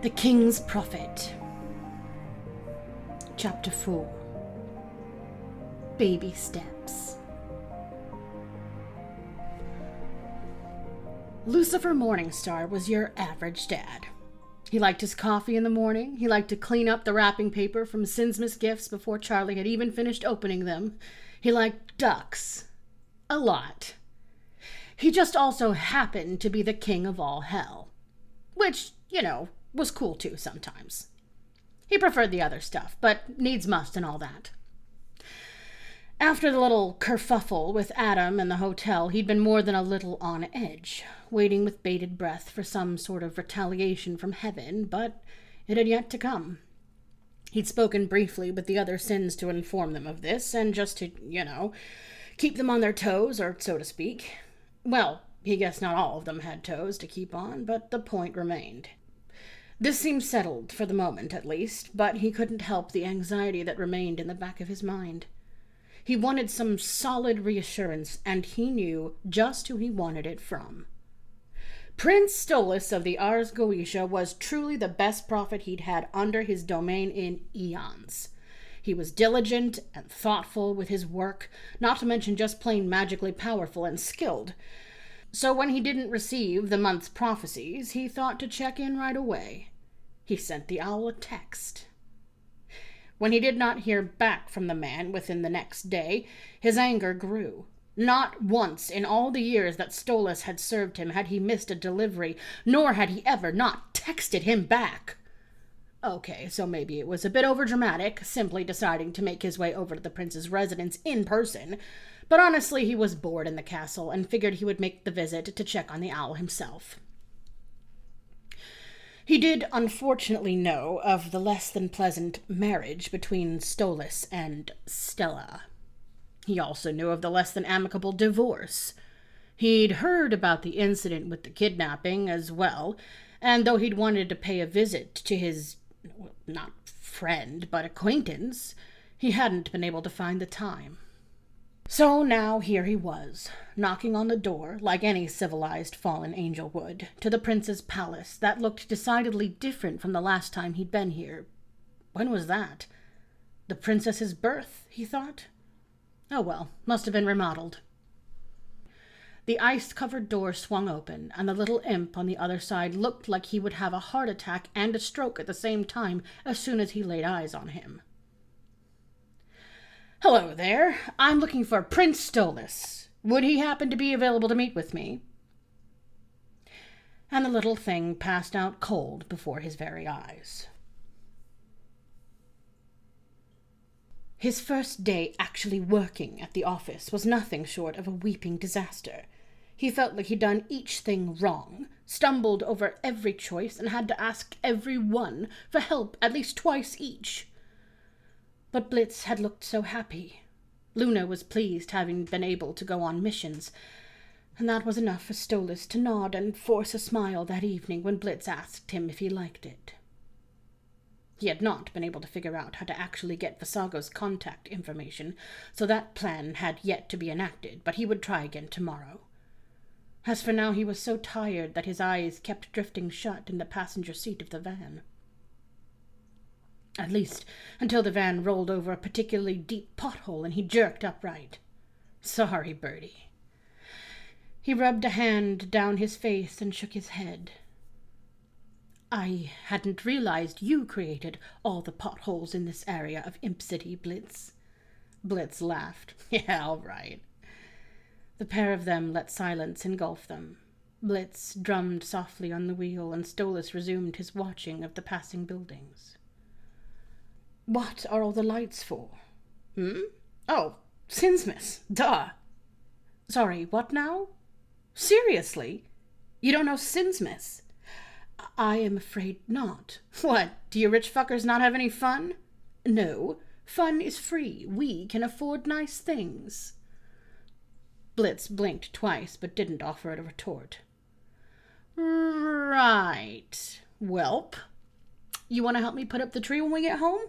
The King's Prophet. Chapter 4. Baby Steps. Lucifer Morningstar was your average dad. He liked his coffee in the morning. He liked to clean up the wrapping paper from sinsmas gifts before Charlie had even finished opening them. He liked ducks. A lot. He just also happened to be the king of all hell. Which, was cool too sometimes. He preferred the other stuff, but needs must and all that. After the little kerfuffle with Adam in the hotel, he'd been more than a little on edge, waiting with bated breath for some sort of retaliation from heaven, but it had yet to come. He'd spoken briefly with the other sins to inform them of this, and just to, keep them on their toes, or so to speak. Well, he guessed not all of them had toes to keep on, but the point remained. This seemed settled, for the moment at least, but he couldn't help the anxiety that remained in the back of his mind. He wanted some solid reassurance, and he knew just who he wanted it from. Prince Stolas of the Ars Goetia was truly the best prophet he'd had under his domain in eons. He was diligent and thoughtful with his work, not to mention just plain magically powerful and skilled. So when he didn't receive the month's prophecies, he thought to check in right away. He sent the owl a text. When he did not hear back from the man within the next day, his anger grew. Not once in all the years that Stolas had served him had he missed a delivery, nor had he ever not texted him back. Okay, so maybe it was a bit overdramatic, simply deciding to make his way over to the prince's residence in person, but honestly he was bored in the castle and figured he would make the visit to check on the owl himself. He did unfortunately know of the less than pleasant marriage between Stolas and Stella. He also knew of the less than amicable divorce. He'd heard about the incident with the kidnapping as well, and though he'd wanted to pay a visit to his, not friend, but acquaintance, he hadn't been able to find the time. So now here he was, knocking on the door, like any civilized fallen angel would, to the prince's palace that looked decidedly different from the last time he'd been here. When was that? The princess's birth, he thought. Oh well, must have been remodeled. The ice-covered door swung open, and the little imp on the other side looked like he would have a heart attack and a stroke at the same time as soon as he laid eyes on him. "Hello there. I'm looking for Prince Stolas. Would he happen to be available to meet with me?" And the little thing passed out cold before his very eyes. His first day actually working at the office was nothing short of a weeping disaster. He felt like he'd done each thing wrong, stumbled over every choice, and had to ask every one for help at least twice each. But Blitz had looked so happy. Luna was pleased, having been able to go on missions, and that was enough for Stolas to nod and force a smile that evening when Blitz asked him if he liked it. He had not been able to figure out how to actually get Visago's contact information, so that plan had yet to be enacted, but he would try again tomorrow. As for now, he was so tired that his eyes kept drifting shut in the passenger seat of the van. At least until the van rolled over a particularly deep pothole and he jerked upright. Sorry, Bertie. He rubbed a hand down his face and shook his head. "I hadn't realized you created all the potholes in this area of Imp City, Blitz." Blitz laughed. "Yeah, all right." The pair of them let silence engulf them. Blitz drummed softly on the wheel, and Stolas resumed his watching of the passing buildings. "What are all the lights for?" "Oh, sinsmas, duh." "Sorry, what now? Seriously? You don't know sinsmas?" "I am afraid not." "What, do you rich fuckers not have any fun?" "No, fun is free. We can afford nice things." Blitz blinked twice, but didn't offer it a retort. "Right. Welp, you want to help me put up the tree when we get home?"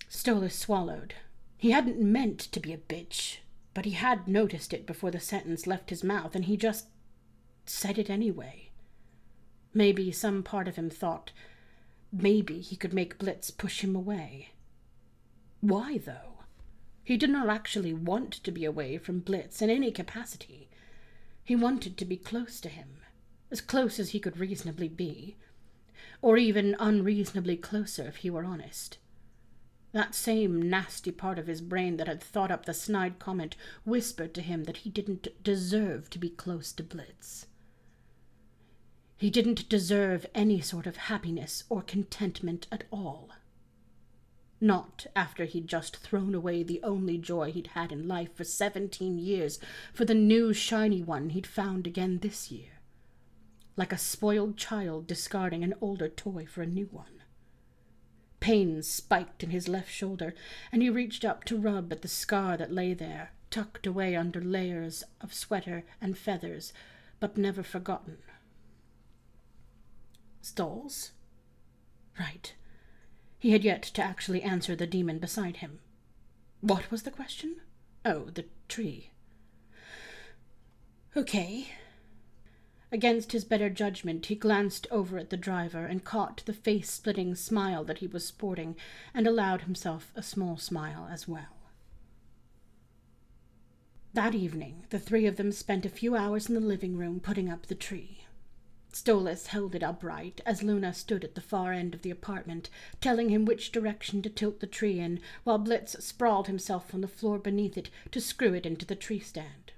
Stolas swallowed. He hadn't meant to be a bitch, but he had noticed it before the sentence left his mouth, and he just said it anyway. Maybe some part of him thought Maybe he could make Blitz push him away. Why, though? He did not actually want to be away from Blitz in any capacity. He wanted to be close to him, as close as he could reasonably be, or even unreasonably closer if he were honest. That same nasty part of his brain that had thought up the snide comment whispered to him that he didn't deserve to be close to Blitz. He didn't deserve any sort of happiness or contentment at all. Not after he'd just thrown away the only joy he'd had in life for 17 years for the new shiny one he'd found again this year. Like a spoiled child discarding an older toy for a new one. Pain spiked in his left shoulder, and he reached up to rub at the scar that lay there, tucked away under layers of sweater and feathers, but never forgotten. Stoles? Right. He had yet to actually answer the demon beside him. What was the question? Oh, the tree. Okay. Against his better judgment, he glanced over at the driver and caught the face-splitting smile that he was sporting, and allowed himself a small smile as well. That evening, the three of them spent a few hours in the living room putting up the tree. Stolas held it upright as Luna stood at the far end of the apartment, telling him which direction to tilt the tree in, while Blitz sprawled himself on the floor beneath it to screw it into the tree stand.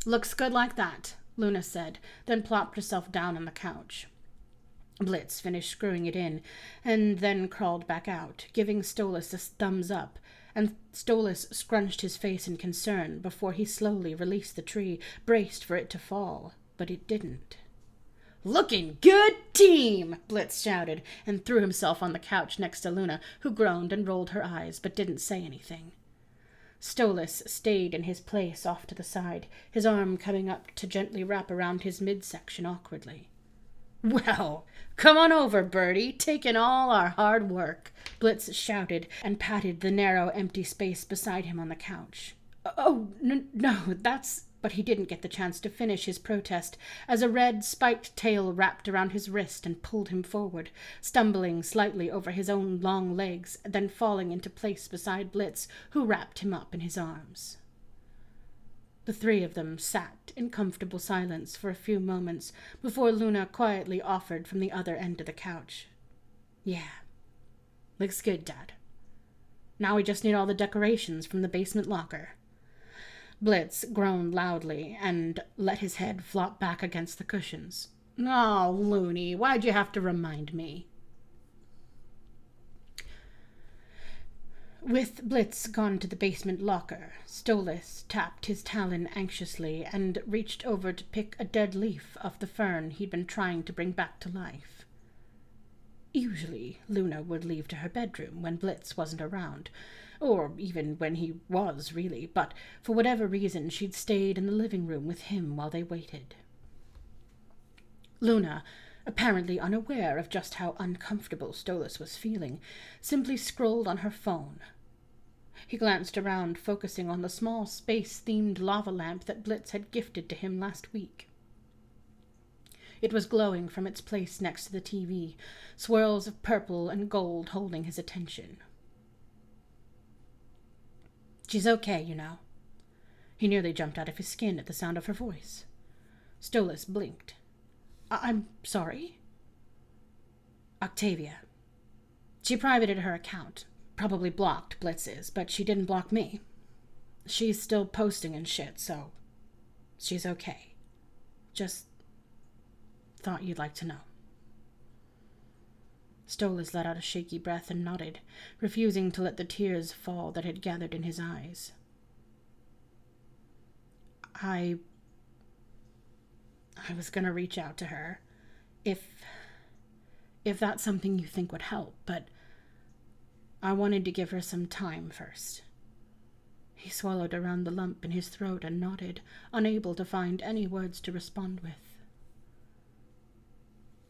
"Looks good like that," Luna said, then plopped herself down on the couch. Blitz finished screwing it in, and then crawled back out, giving Stolas a thumbs up, and Stolas scrunched his face in concern before he slowly released the tree, braced for it to fall, but it didn't. "Looking good, team!" Blitz shouted, and threw himself on the couch next to Luna, who groaned and rolled her eyes, but didn't say anything. Stolas stayed in his place off to the side, his arm coming up to gently wrap around his midsection awkwardly. "Well, come on over, Birdie, take in all our hard work," Blitz shouted, and patted the narrow, empty space beside him on the couch. "Oh, no, that's—" But he didn't get the chance to finish his protest, as a red, spiked tail wrapped around his wrist and pulled him forward, stumbling slightly over his own long legs, then falling into place beside Blitz, who wrapped him up in his arms. The three of them sat in comfortable silence for a few moments before Luna quietly offered from the other end of the couch. "Yeah, looks good, Dad. Now we just need all the decorations from the basement locker." Blitz groaned loudly and let his head flop back against the cushions. "Oh, Looney, why'd you have to remind me?" With Blitz gone to the basement locker, Stolas tapped his talon anxiously and reached over to pick a dead leaf off the fern he'd been trying to bring back to life. Usually, Luna would leave to her bedroom when Blitz wasn't around, or even when he was, really, but for whatever reason she'd stayed in the living room with him while they waited. Luna, apparently unaware of just how uncomfortable Stolas was feeling, simply scrolled on her phone. He glanced around, focusing on the small space-themed lava lamp that Blitz had gifted to him last week. It was glowing from its place next to the TV, swirls of purple and gold holding his attention. "She's okay, you know." He nearly jumped out of his skin at the sound of her voice. Stolas blinked. I'm sorry?" "Octavia. She privated her account. Probably blocked Blitz's, but she didn't block me. She's still posting and shit, so she's okay. Just thought you'd like to know." Stolas let out a shaky breath and nodded, refusing to let the tears fall that had gathered in his eyes. I was gonna reach out to her, if that's something you think would help, but I wanted to give her some time first." He swallowed around the lump in his throat and nodded, unable to find any words to respond with.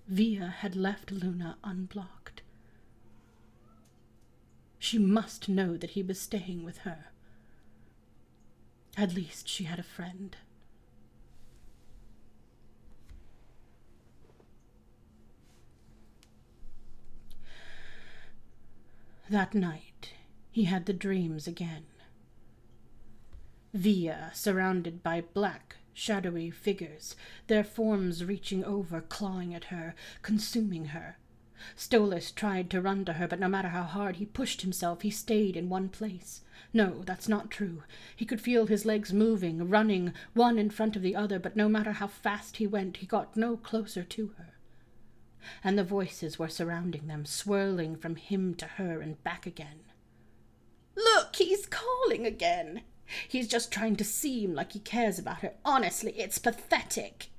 Via had left Luna unblocked. She must know that he was staying with her. At least she had a friend. That night, he had the dreams again. Via, surrounded by black, shadowy figures, their forms reaching over, clawing at her, consuming her. Stolas tried to run to her, but no matter how hard he pushed himself, he stayed in one place. No, that's not true. He could feel his legs moving, running, one in front of the other, but no matter how fast he went, he got no closer to her. And the voices were surrounding them, swirling from him to her and back again. "Look, he's calling again. He's just trying to seem like he cares about her. Honestly, it's pathetic."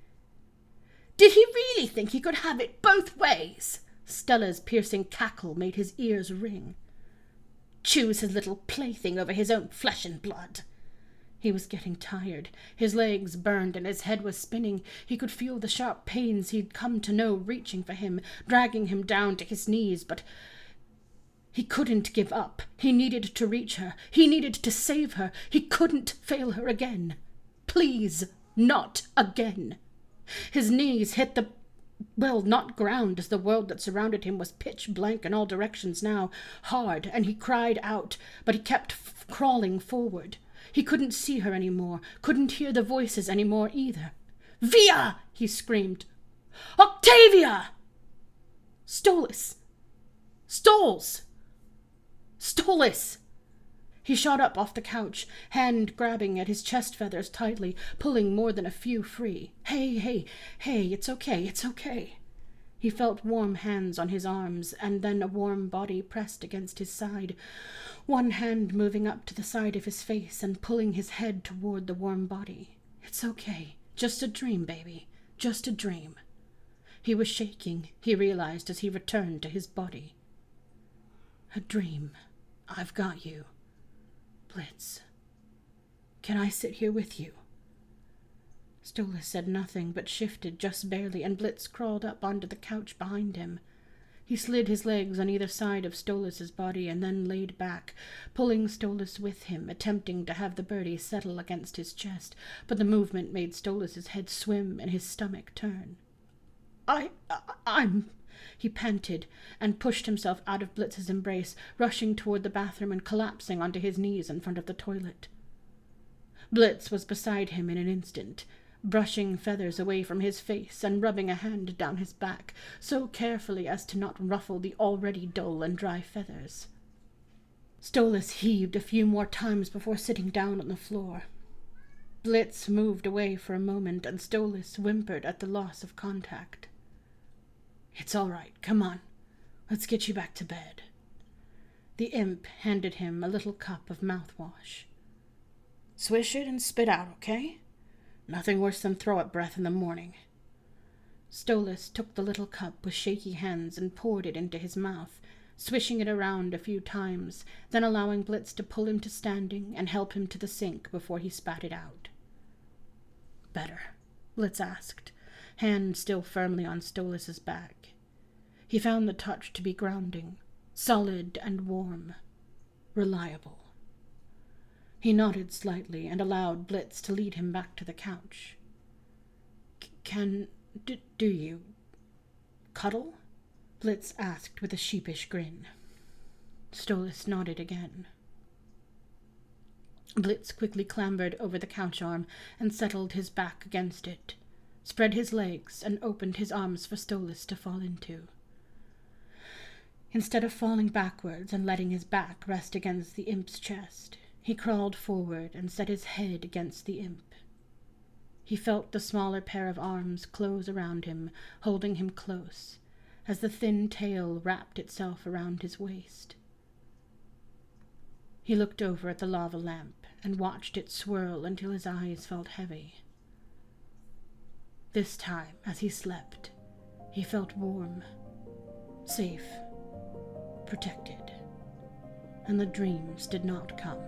"Did he really think he could have it both ways?" Stella's piercing cackle made his ears ring. "Choose his little plaything over his own flesh and blood." He was getting tired. His legs burned and his head was spinning. He could feel the sharp pains he'd come to know reaching for him, dragging him down to his knees, but he couldn't give up. He needed to reach her. He needed to save her. He couldn't fail her again. Please, not again. His knees hit the not ground, as the world that surrounded him was pitch blank in all directions now, hard, and he cried out, but he kept crawling forward. He couldn't see her anymore, couldn't hear the voices anymore either. "Via!" he screamed. "Octavia!" "Stolas! Stoles! Stolas!" He shot up off the couch, hand grabbing at his chest feathers tightly, pulling more than a few free. Hey, it's okay. He felt warm hands on his arms, and then a warm body pressed against his side, one hand moving up to the side of his face and pulling his head toward the warm body. "It's okay. Just a dream, baby. Just a dream." He was shaking, he realized as he returned to his body. "A dream. I've got you. Blitz, can I sit here with you?" Stolas said nothing, but shifted just barely, and Blitz crawled up onto the couch behind him. He slid his legs on either side of Stolas's body and then laid back, pulling Stolas with him, attempting to have the birdie settle against his chest, but the movement made Stolas's head swim and his stomach turn. I'm... He panted and pushed himself out of Blitz's embrace, rushing toward the bathroom and collapsing onto his knees in front of the toilet. Blitz was beside him in an instant, brushing feathers away from his face and rubbing a hand down his back, so carefully as to not ruffle the already dull and dry feathers. Stolas heaved a few more times before sitting down on the floor. Blitz moved away for a moment, and Stolas whimpered at the loss of contact. "It's all right. Come on. Let's get you back to bed." The imp handed him a little cup of mouthwash. "Swish it and spit out, okay? Nothing worse than throw-up breath in the morning." Stolas took the little cup with shaky hands and poured it into his mouth, swishing it around a few times, then allowing Blitz to pull him to standing and help him to the sink before he spat it out. "Better?" Blitz asked, hand still firmly on Stolas's back. He found the touch to be grounding, solid and warm, reliable. He nodded slightly and allowed Blitz to lead him back to the couch. Do you cuddle?" Blitz asked with a sheepish grin. Stolas nodded again. Blitz quickly clambered over the couch arm and settled his back against it, spread his legs, and opened his arms for Stolas to fall into. Instead of falling backwards and letting his back rest against the imp's chest, he crawled forward and set his head against the imp. He felt the smaller pair of arms close around him, holding him close, as the thin tail wrapped itself around his waist. He looked over at the lava lamp and watched it swirl until his eyes felt heavy. This time, as he slept, he felt warm, safe, protected, and the dreams did not come.